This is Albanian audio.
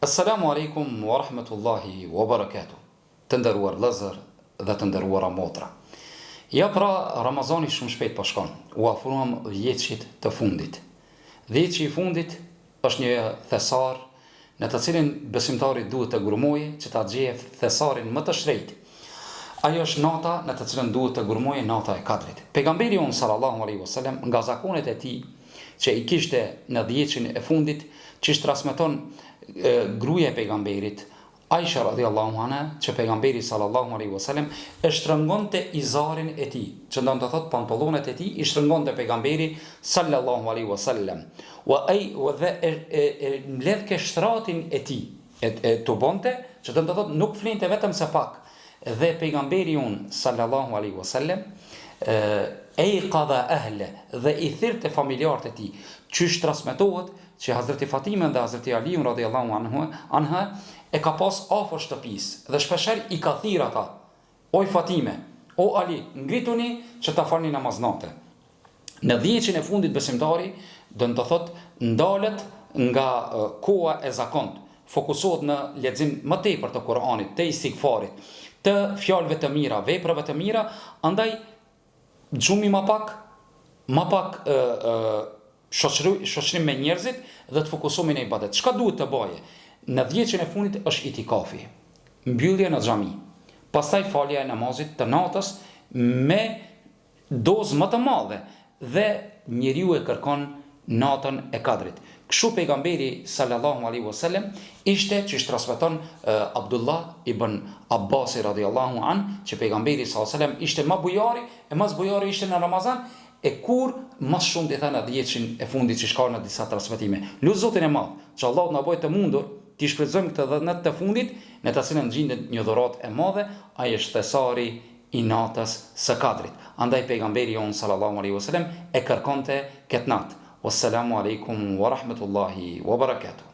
Assalamu alaikum wa rahmatullahi wa barakatuh. Të nderuar vëllezër dhe të nderuara motra. Ja pra, Ramazani shumë shpejt po shkon. U afruam dhjetësit të fundit. Dhjetësi i fundit është një thesar në të cilin besimtari duhet të gurmojë që ta gjejë thesarin më të shtrenjtë. Ajo është nata në të cilën duhet të gurmojë, nata e Kadrit. Pejgamberi on sallallahu alaihi wasallam nga zakonet e tij që i kishte në dhjetësin e fundit, që transmeton gruaja e pejgamberit Aisha radhiyallahu anha, që pejgamberi sallallahu alaihi wasallam e shtrëngonte izarin e tij, që do të thotë pantollonet e tij i shtrëngonte pejgamberi sallallahu alaihi wasallam. Mbledh ke shtratin e tij, e tubonte, që do të thotë nuk flinte vetëm se pak. Dhe pejgamberi un sallallahu alaihi wasallam qadha ahle, dhe i thirrte familjarët e tij. Qysh transmetohet që Hazreti Fatime dhe Hazreti Aliun radhiyallahu anha e ka pas afër shtëpisë dhe shpeshher i ka thirr ata: "O Fatime, o Ali, ngrituni që ta falni namaznate." Në dhjetësin e fundit besimtari do të thotë ndalet nga koha e zakont, fokusohet në lexim më tepër të Kuranit, të istighfarit, të fjalëve të mira, veprave të mira, andaj xhumi më pak shoqërim me njerëzit dhe të fokusohemi në ibadet. Çka duhet të bëje? Në dhjetësin e fundit është itikafi, mbyllje në xhami, pastaj falja e namazit të natës me dozë më të madhe, dhe njeriu e kërkon natën e Kadrit. Kështu pejgamberi sallallahu alaihi wasallam ishte, që transmeton Abdullah ibn Abbas radhiyallahu an, që pejgamberi sallallahu alaihi wasallam ishte më bujari, e mas bujari ishte në Ramazan, e kur mas shumë të thënë në dhjetësin e fundit, që shka në disa transmetime. Lut Zotin e madh, që Allah na bëjë të mundur t'i shfrytëzojmë këtë dhjetë të fundit, në të cilën gjendet një dhuratë e madhe, ai është thesari i natës së Kadrit. Andaj pejgamberi jon sallallahu alaihi wasallam e kërkonte këtë natë. Wassalamu alaikum wa rahmatullahi wa barakatuh.